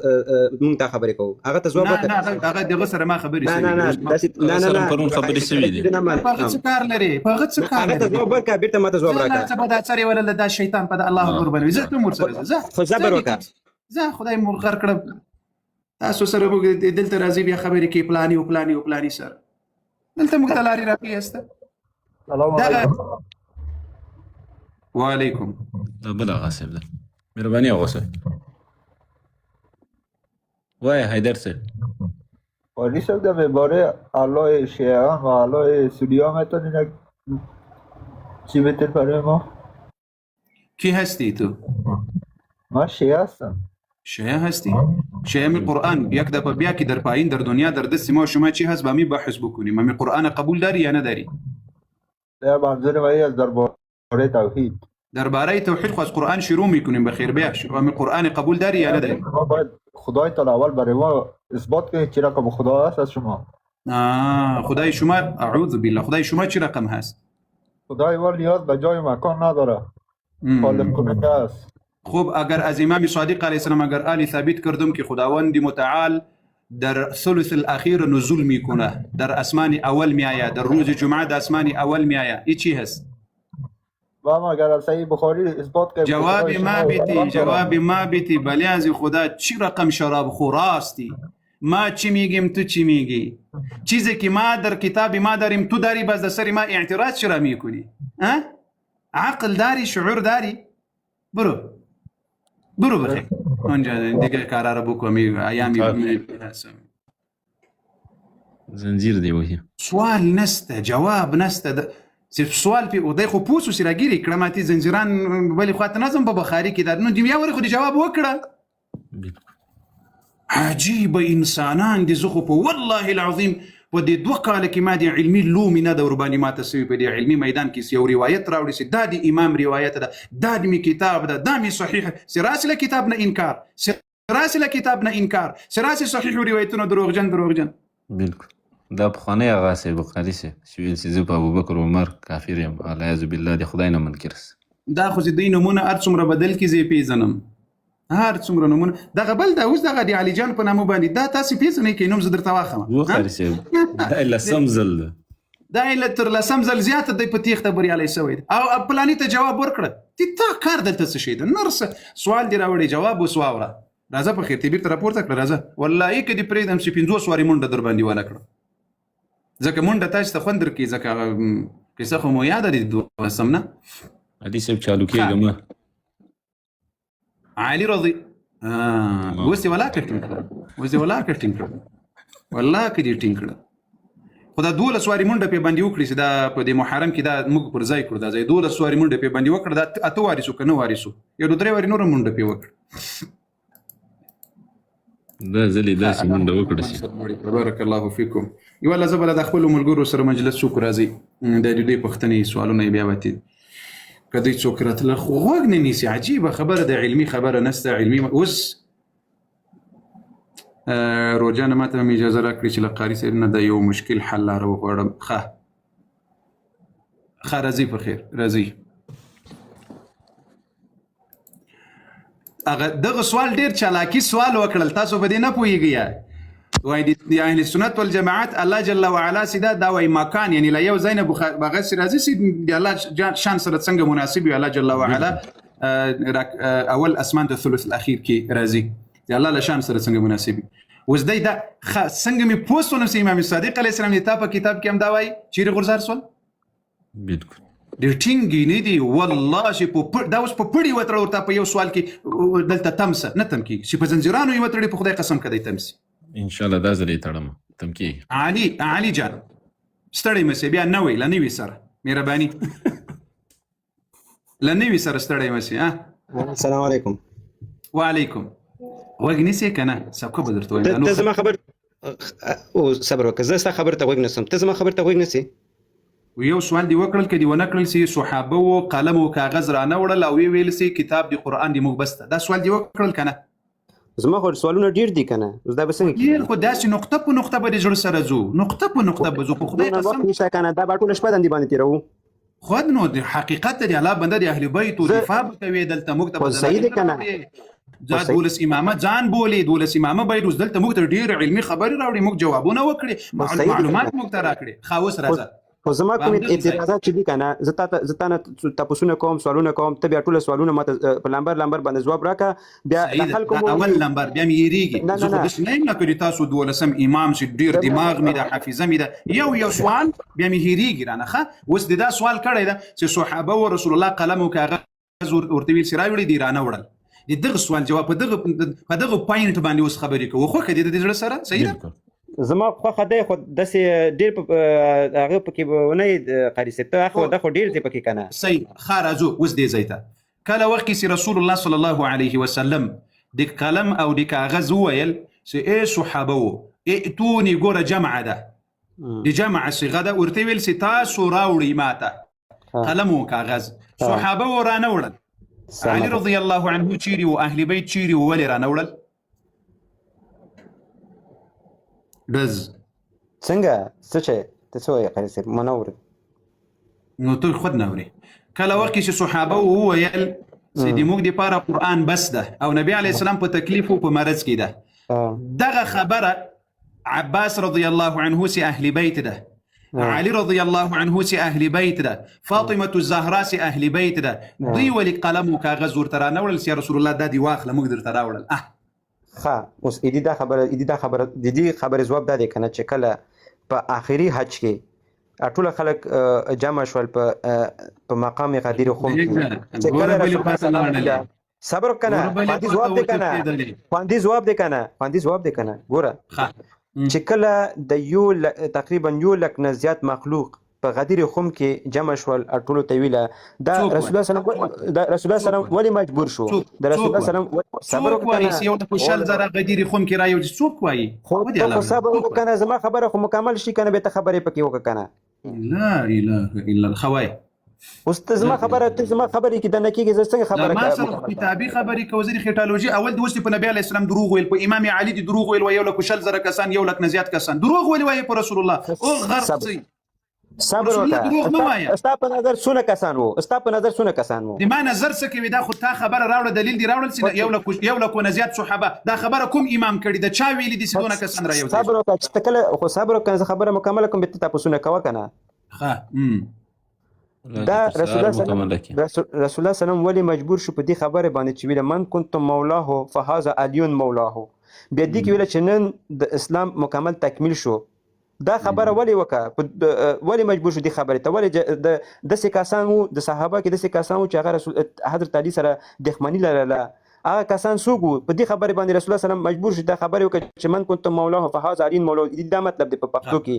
مونږ ته خبرې کوو هغه ته ځواب ورکړه نه هغه دغه سره ما خبرې نه پرون خبرې سوي دي په هغه څه کار لري په هغه څه کار هغه ته ځواب ورکړه بیا ته ماته ځواب راکړه زه به دا څرې ولا دا شیطان په د الله اکبر باندې زه ته مور سره زه خو صبر وکړه زه خدای مور غر کړه تاسو سره موږ دلته راځي بیا خبرې کوي پلاني او پلاني سره دلته موږ ته لارې راپیسته. وعلیکم بل آقا صاحب ده مهربانی آقا صاحب وای حیدر صاحب ولی صاحب در باره علای شیعان و علای سنیان میتونین چی بهتر برای ما؟ کی هستی تو؟ ما شیعه هستم. شیعه هستی؟ شیعه می قرآن یک دفعه بیا که در پایین در دنیا در دست ما شما چی هست با می بحث بکنیم ما می قرآن قبول داری یا نداری؟ در منظور مایی از درباره توحید درباره توحید خو از قرآن شروع میکنیم بخیر بیا شما می قرآن قبول داری یا نداری؟ ما باید خدای تعالی اول برای ما اثبات کنید چی رقم خدا هست از شما. خدای شما اعوذ بالله خدای شما چی رقم هست؟ خدای اول نیاز به جای مکان نداره خالق کننده است. خب اگر از امام صادق علیه السلام اگر آلی ثابت کردم که خداوند متعال در ثلث الاخیر نزول میکنه در اسمان اول میآید در روز جمعه در اسمان اول میآید این چی هست؟ و ما اگر صحیح بخاری اثبات کنیم جواب ما بیتی بلی از خدا چی رقم شراب خوراستی ما چی میگیم تو چی میگی چیزی که ما در کتاب ما داریم تو داری باز در سر ما اعتراض چرا میکنی عقل داری شعور داری برو بخیر اونجا دیگه کارا رو بکنی ایامی زنجیر دی وحی سوال نسته جواب نسته سوال پی او دی خو پوسو سی راگیری کلماتی زنجیران ولی خواهد نظم با بخاری که داد نو دیمیا وری خودی جواب وکړه عجیب انسانان دی زخو پا والله العظیم و دی دو کال که ما دی علمی لومی نده و ربانی ما تسوی پا دی علمی میدان کسی یو روایت راوڑی سی دا دی امام روایت دا دا دی می کتاب دا می صحیح سراسی لکتاب نا انکار سراسی لکتاب نا انکار سراسی صحیح و روایتون دروغجن بالکل دا پخوانی آقا صاحب بخاری صاحب چې ویل چې زه په ابوبکر عمر کافر یم والعیاذ بالله د خدای نه منکر دا خو دوی نومونه هر څومره بدل کړي زه یې پیژنم هر څومره نومونه دغه بل دا اوس دغه د علي جان په نامه باندې دا تاسې پیژنئ که نوم زه درته واخلم بخاري صاحب دا لسم ځل ده دا تر لسم ځل زیاته دی په تیښته بریالی شوی دی او پلاني ته جواب ورکړه چې تا کار دلته څه شی ده نرسه سوال دې راوړی جواب اوس واوره راځه په خیر طبیب ته راپورته کړه راځه والله که دې پرېږدم چې 50 وارې منډه در باندې ونه کړه ځکه منډه تاسو ته خوند درکړي ځکه کیسه خو مو یاده دي دوستم نه علي صاحب چالو کېږم علي رضي اوس یې ولاکه ټینګ کړه والله که دې ټینګ کړه خو دا 12 وارې منډه پې باندې وکړي چې دا په دې محرم کې دا موږ پر ځای کړو دا ځای 12 وارې منډه پې باندې وکړه دا 8 وارې شو که 9 وارې شو یو 3 وارې نوره منډه پې وکړه دا ځلې داسې منډه وکړه شي بارک الله فیکم یو الله زه به د خپلو ملګرو سره مجلس څوک راځي د دوی پوښتنې سوالونه یې بیا وتي که دوی څوک راتله خو غوږ نه نیسي عجیبه خبره ده علمي خبره نسته علمي اوس روجانه ماته هم اجازه راکړي چې له قاري صاحب نه د یو مشکل حل لاره وغواړم. ښه راځئ په خیر راځئ. هغه دغه سوال ډېر چالاکي سوال وکړل، تاسو په دې نه پوهېږئ وایي د اهل سنت والجماعت الله جل وعلا سیدا دا وایي مکان یعنی له یو ځای نه هغه سې راځي چې د الله شان سره څنګه مناسب وي. الله جل وعلا اول اسمان د ثلث الاخیر کې راځي د الله له شان سره څنګه مناسب وي. اوس دی دا څنګه مې پوسټ ونم چې امام صادق علیه السلام د تا په کتاب کې هم دا وایي چیرې غورځار سول بالکل ډېر ټینګې نه دي والله چې دا اوس په پړي وتړه ورته په یو سوال کې دلته تمسه نه تم کېږي چې په زنځیرانو یې وتړي په خدای قسم که دی تمسي ان شاء الله دا ځل یې تړم تم کېږي. علي جان ستړی مه سې بیا نوی له نوي سره مهرباني له نوي سره ستړی مه سې. السلام علیکم. وعلیکم. غوږ نیسې که نه سبقه به درته وایم. ته زما خبر صبر وکړه زه ستا خبر ته غوږ نیسم ته زما خبر ته غوږ نیسې. یو سوال دی وکړل که دی ونه کړل چې صحابه و قلم و کاغذ رانه وړل او ویې ویل چې کتاب د قرآن دی موږ بس ته دا سوال دی وکړل که نه؟ زما خو سوالونه ډېر دي که نه اوس دا به څنګه کېږي؟ ډېر خو داسې نقطه په نقطه به د زړه سره ځو نقطه په نقطه به ځو په خدای قسم وخت نشته که نه دا به ټوله شپه دندې باندې تېروو. خود نو د حقیقت د الله بنده د اهل بیت و دفاع به کوي دلته موږ ته به صحیح دی که نه؟ دولس امامه ځان بولي دولس امامه باید اوس دلته موږ ته ډېر علمي خبرې راوړي موږ جوابونه وکړي معلومات موږ ته راکړي. ښه اوس راځه خو زما کوم اعتراضات چې دي که نه زه تا نه تپوسونه کوم سوالونه کوم ته بیا ټوله سوالونه ماته په لمبر باندې ځواب راکړه بیا د خلکو اول لمبر بیا مې هېرېږي زه خو داسې نه یم لکه د تاسو دولسم امام چې ډېر دماغ مې ده حافظه مې ده یو سوال بیا مې هېرېږي رانه. ښه اوس د دا سوال کړی ده چې صحابه و رسول الله قلم و کاغذ ورته ویل چې راوړي دي رانه وړل د دغه سوال جواب په دغه پاینټ باندې اوس خبرې کوو خوښه دي د زړه سره صحیح ده؟ زما خوښه دی خو داسې ډېر هغه پکې ونه قاري صاحب ته خو دا خو ډېر دی پکې که نه؟ صحیح. ښه راځو اوس دې ځای ته کله وخت کې چې رسول الله صلی الله علیه وسلم د قلم او د کاغذ وویل چې ای صحابه و ائتوني ګوره جمعه ده د جمع صیغه ده ورته ویل چې تاسو راوړئ ماته قلم و کاغذ صحابه و رانه وړل. علي رضی الله عنه چیرې و اهل بیت چیرې و ولې رانه وړل؟ ډز څنګه څه چې ته څه وایې قاري صاحب ما نه اورېد نو ته خود نه اورې. کله وخت کې چې صحابه وویل چې د موږ دپاره قرآن بس ده او نبي علیه السلام په تکلیف و په مرض کې ده دغه خبره عباس رضی الله عنه چې اهل بیت ده علي رضی الله عنه چې اهل بیت ده فاطمه الزهرا چې اهل بیت ده دوی ولې قلم و کاغذ ورته رانه وړل چې رسول الله دا دې واخله موږ درته راوړل. ښه اوس دا خبره د دې خبرې ځواب دا دی که نه چې کله په آخري حج کې ټول خلک جمع شول په مقام غدیر خم کې صبر کنه باندې جواب دی کنه ګوره چې کله د تقریبا 1 لک نه زیات مخلوق په غدیر خم کې جمع شول ټولو ته ویله دا رسول الله صلی الله علیه وسلم ولې مجبور شو د رسول الله صلی الله علیه وسلم صبر وکړه یو د خوشال زره غدیر خم کې رايو څوک وایي خو صبر وکړه زما خبره خو مکمل شي کنه به ته خبرې پکې وکړه کنه لا اله الا الخوای اوس ته زما خبره کې د نه کېږي زه څنګه خبره ما سره کتابي خبرې کوي زری خټالوجي اول د وسې په نبی علیه السلام دروغ ویل په امام علي دي دروغ ویل یو لک شل زره کسان یو لک نه زیات کسان دروغ ویل وایي په رسول الله او غرب صبر وکړه استا په نظر څونه کسان وو د ما نظر څه کوي دا خو تا خبره راوړه دلیل دی راوړل چې یو لک نه زیات صحابه دا خبره کوم امام کړي د چا ویلي دي سونه کسان رايو صبر وکړه چې کله خو صبر وکړه خبره مکمل کوم به تاسو نه کوه کنه ها دا رسول الله صلی الله علیه وسلم ولی مجبور شو په دې خبره باندې چې ویل من کنتم مولاه فهذا علی مولاه بیا دې کې ویل چې نن د اسلام مکمل تکمیل شو دا خبره ولی ولی مجبور شو دې خبره ته ولی د سې کسان وو د صحابه کې د سې کسان وو چې هغه رسول حضرت علی سره دښمنی لرله هغه کسان څوک وو په دې خبره باندې رسول الله صلی الله علیه وسلم مجبور شو دا خبره وکړي چې من کنتم مولاه فهذا علی مولاه دا مطلب دی په پښتو کې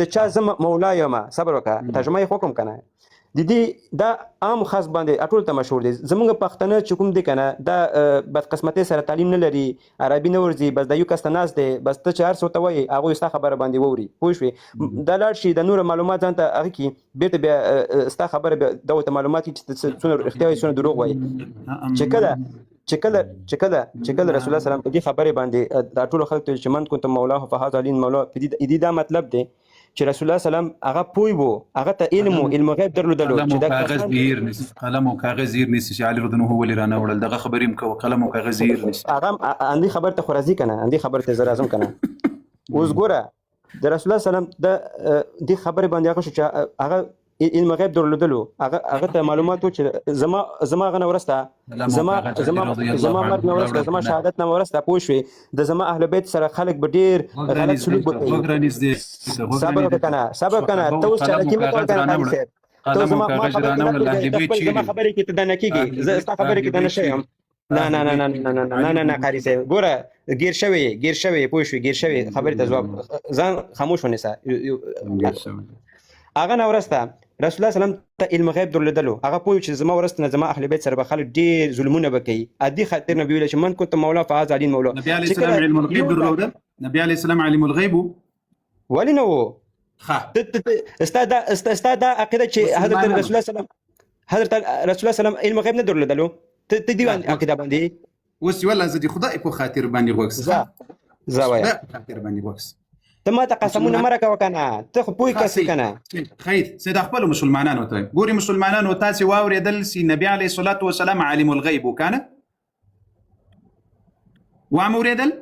د چا زم مولا یم صبر وکړه ترجمه یې حکم کنه د دې دا عام خاص باندې ټول ته مشهور دي زمونږ پښتانه چې کوم دي کنه دا بدقسمتۍ سره تعلیم نه لري عربي نه ورځي بس د یو کس ته ناست دی بس ته چې هر څه ته وایي هغوی ستا خبره باندې واوري پوه شوې دا لاړ شي د نور معلومات ځان ته هغه کړي بېرته بیا ستا خبره بیا دغو ته معلومات کړي چې څونه رښتیا وایي څونه دروغ وایي چې چې کله رسول الله سلام په دې خبرې باندې دا ټول خلک چې من كنت مولاه فهذا علي مولاه په دې دا مطلب دی چې رسول الله سلام هغه پوي وو هغه ته علم غیب درلودلو چې دا کاغذ هیر نس قلم او کاغذ هیر نس چې علي رضی الله عنه ولې رانه وړل دغه خبرې مکو قلم او کاغذ هیر نس هغه اندي خبر ته خورازي کنه اندي خبر ته زرازم کنه اوس ګوره د رسول الله سلام د دې خبرې باندې هغه چې هغه علم غیب درلودلو هغه ته معلومات چې زما غنه ورسته زما مرګ نه ورسته زما شهادت نه ورسته پوه شوې د زما اهل بیت سره خلک به ډیر غلط سلوک وکړي صبر کنه ته اوس چالاکي مه کوه کنه ته زما خبرې کې ته دا نه کېږي زه ستا خبرې کې ته نه شوی یم نه قاري صاحب ګوره ګیر شوی پوه شوې ګیر شوی خبرې ته ځواب ځان خاموش ونیسه هغه نه ورسته رسول الله سلام ته علم غیب درلودلو هغه پوه چې زما ورسته نه زما اهل بیت سره به خلک ډېر ظلمونه به کوي ادي خاطر نبی ویل چې من كنت مولا فهذا علي مولا نبی علیه السلام علم الغیب درلوده نبی علیه السلام علم الغیب ولې نه وو استاد عقیده چې حضرت رسول الله سلام علم غیب نه درلودلو ته دی عقیده باندې اوس ولا زه د خدای په خاطر باندې وکس زه وایم خاطر باندې وکس ته ما ته قسمونه مره کوه کنه ته خو پوی کس کنه خیر سید خپل مسلمانانو ته ګوري مسلمانانو تاسو واوریدل سي نبی علیه الصلاة والسلام عالم الغیب وکانه واموریدل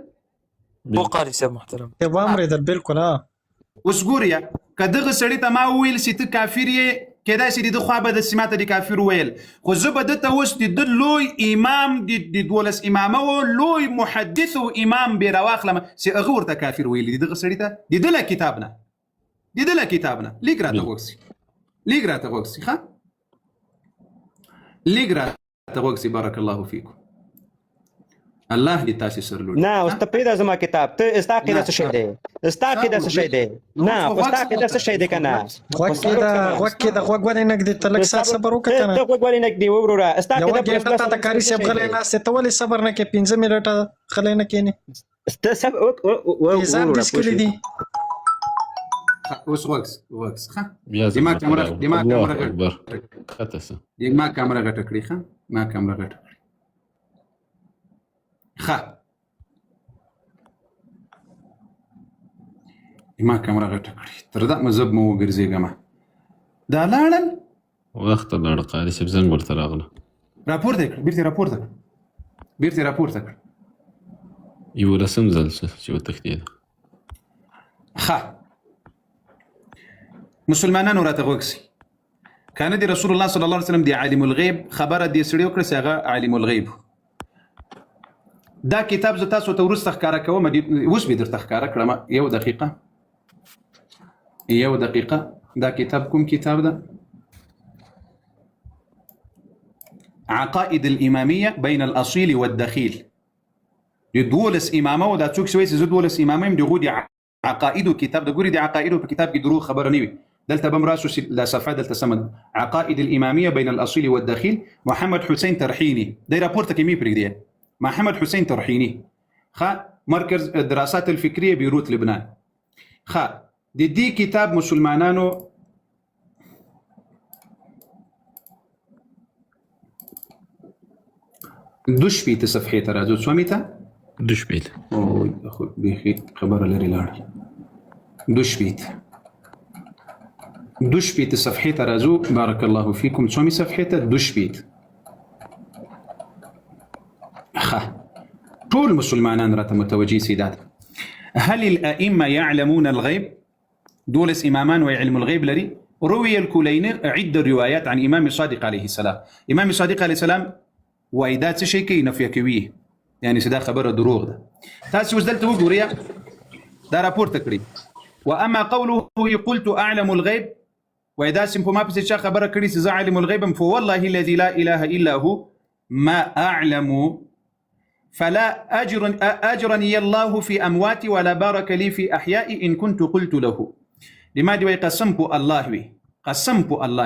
وقاري سي محترم واموریدل بالکل اوس ګوریا کدغه سړی ته ما ویل سي ته کافر یې کدا سي د خو به د سماته د کافر ویل خو زه به د اوس د لوی امام د دولس امامه او لوی محدث او امام به راواخلم سي هغه ورته کافر ویل دغه سړی ته د دله کتابنا لیګراته وکسي ها لیګراته وکسي بارك الله فيكم الله دې تاسو سره لوړ نه اوس ته پیدا زما کتاب ته استا کې د څه شي دی استا کې د څه شي دی نه استا کې د څه شي دی کنه وکه د غوګ نه دې تلک صبر وکړه ته غوګ نه دې وروره استا کې د کاری سیب غلې نه ست ولې صبر نه کې 15 منټه خلې نه کېنه استا سب نظام دسکلي دي اوس وکس ها دماغ کامره اکبر خاطسه دماغ کامره غټ کړی ها ما کامره غټ خا ما کامره غټه کړې تر دا مذهب مو وګرځېږم دا لاړل وخت لاړ قاري صاحب زنګ ورته راغله راپورته کړ بیرته راپورته کړ یو رسم ځل چې وتښتېد خا مسلمانانو راته وکسي کانه دی رسول الله صلی الله علیه وسلم دی عالم الغیب خبره دی سړی وکړه چې هغه عالم الغیب دا کتاب زه تاسو ته ورسته ښکاره کوم اوس به درته ښکاره کړم یو دقیقه دا کتاب کوم کتاب ده عقائد الإمامية بين الأصيل والدخيل دولس إمامه ودا څوک شوي چې دولس إمامه دی غو دي عقائد کتاب د ګوري دي عقائد په کتاب کې درو خبر نه وي دلته بم راسو لا صفحه دلته سمد عقائد الإمامية بين الأصيل والدخيل محمد حسين ترحيني دا راپورته کې می پرګدي محمد حسين ترحيني خا مركز الدراسات الفكرية بيروت لبنان خا دي كتاب مسلمانانو دوش بيت صفحة ترازو سوميتا دوش بيت اخو بيخي خبر لري لاري دوش بيت صفحة ترازو بارك الله فيكم سومي صفحة دوش بيت طول مسلمانان راته متوجي سيدات هل الأئمة يعلمون الغيب دولس إمامان ويعلم الغيب لري روي الكليني عدة روايات عن إمام صادق عليه السلام إمام صادق عليه السلام وايدات شيء كي نفيكويه يعني سدا خبر دروغ ده تاسي وزدلت وقوريا دا رابور تكري وأما قوله قلت أعلم الغيب وإذا سمفو ما بس شا خبر كري سزا علم الغيب فوالله الذي لا إله إلا هو ما أعلم فلا أجرني الله في أمواتي ولا بارك لي في أحيائي إن كنت قلت له لماذا ويقسمه الله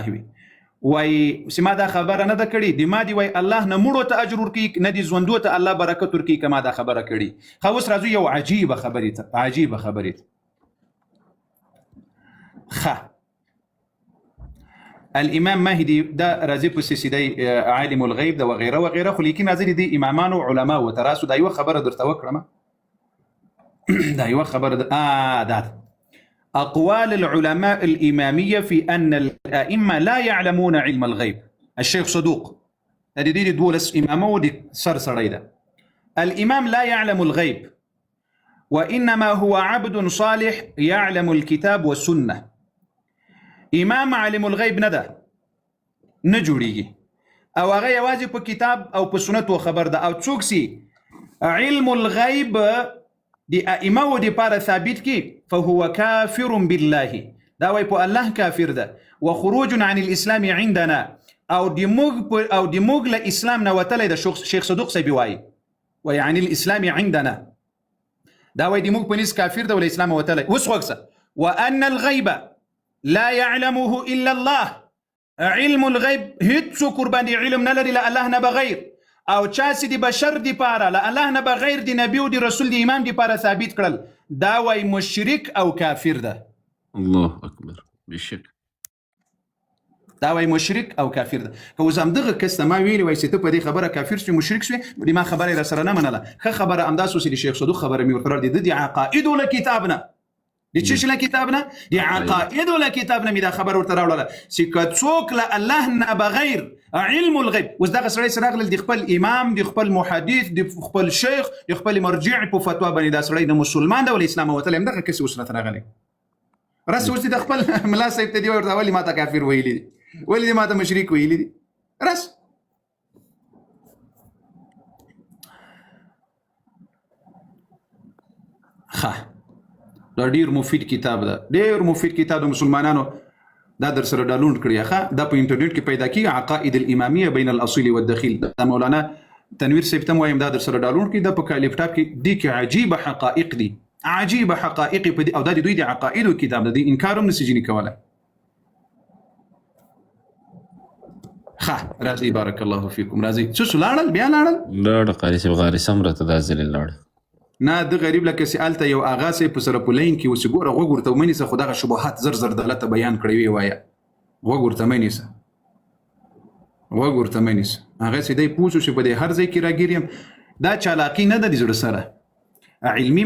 وي وي سما دا خبر نه دا کړي دماغي وي الله نه مړو ته اجر ورکي نه دي ژوندو ته الله برکت ورکي کما دا خبره کړي خو اوس راځو یو عجیب خبره الامام مهدي دا راځي په سیدی عالم الغیب دا وغیره وغیره، خو لیکن راځي دي امامانو علماو تراسو دا یو خبره درته وکړم دا یو خبره دا اقوال العلماء الاماميه في ان الائمه لا يعلمون علم الغيب. الشيخ صدوق هذه دي دولس امامه دي سرسري ده. الامام لا يعلم الغيب وانما هو عبد صالح يعلم الكتاب والسنه. امام عالم الغيب نده نجوړيږي او هغه یوازې په کتاب او په سنت او خبر ده، او څوک سي علم الغيب دي ائمه دي پاره ثابت کی فهو كافر بالله، دا وای په الله کافر ده، وخروج عن الاسلام عندنا او دي موږ له اسلام نه وتلی ده. شیخ صدوق صاحب وای عن الاسلام عندنا، دا وای دي موږ په نس کافر ده ول اسلام وتلی. اوس وګسه وان الغيب لا يعلمه الا الله، علم الغيب هیڅ قربان دي علم نه لري له الله نه بغیر، او چا چې د بشر دی پاره له الله نه بغیر د نبی او د رسول د امام دی پاره ثابت کړل، دا وای مشرک او کافر ده. الله اکبر. بشک دا وای مشرک او کافر ده. که اوس همدغه کس ته ما ویلي وای چې ته په دې خبره کافر شوې مشرک شوې، نو ما خبره را سره نه منله. ښه خبره همداسې اوس د شیخ صدوق خبره مې ورته د دې عقایدو له کتاب نه د چی له کتاب نه د عقایدو له کتاب نه مې دا خبر ورته راوړله چې که څوک له الله نه بغیر علم الغیب، اوس دغه سړی سره راغلل د خپل امام د خپل محدث د خپل شیخ د خپل مرجع په فتوا باندې دا سړی نه مسلمان ده ول اسلام وتلی، همدغه کس اوس راته راغلی رس اوس د خپل ملا صاحب ته دی ورته ولې ما ته کافر ویلي دي، ولې دې ما ته مشرک ویلي دي. رس دا ډیر مفید کتاب ده، ډیر مفید کتاب د مسلمانانو دا در سره ډاونلوډ کړی ښه، دا په انټرنیټ کې پیدا کیږي عقائد الاماميه بین الاصيل والدخيل. دا مولانا تنویر صاحب ته وایم دا در سره ډاونلوډ کړي، دا په لیپټاپ کې دي کې عجیب حقائق دي، عجیب حقائق په دي، او دا د دوی د عقایدو کتاب ده، د انکار هم نشي جنې کولای. ښه راځي بارک الله فیکم، راځي څه لاړل بیا لاړل قاری صاحب غاری سمره ته دا ځل لاړ نه د غریب لکه سالته یو اغا سي په سره پولین کې وسه ګوره وګورته منی څه خدغه شبهات زر زر دلته بیان کړی وی وایا وګورته منی څه وګورته منی څه هغه سي دای پوښتنه چې په دې هر ځای کې راګیریم دا چالاقی نه د زړه سره علمي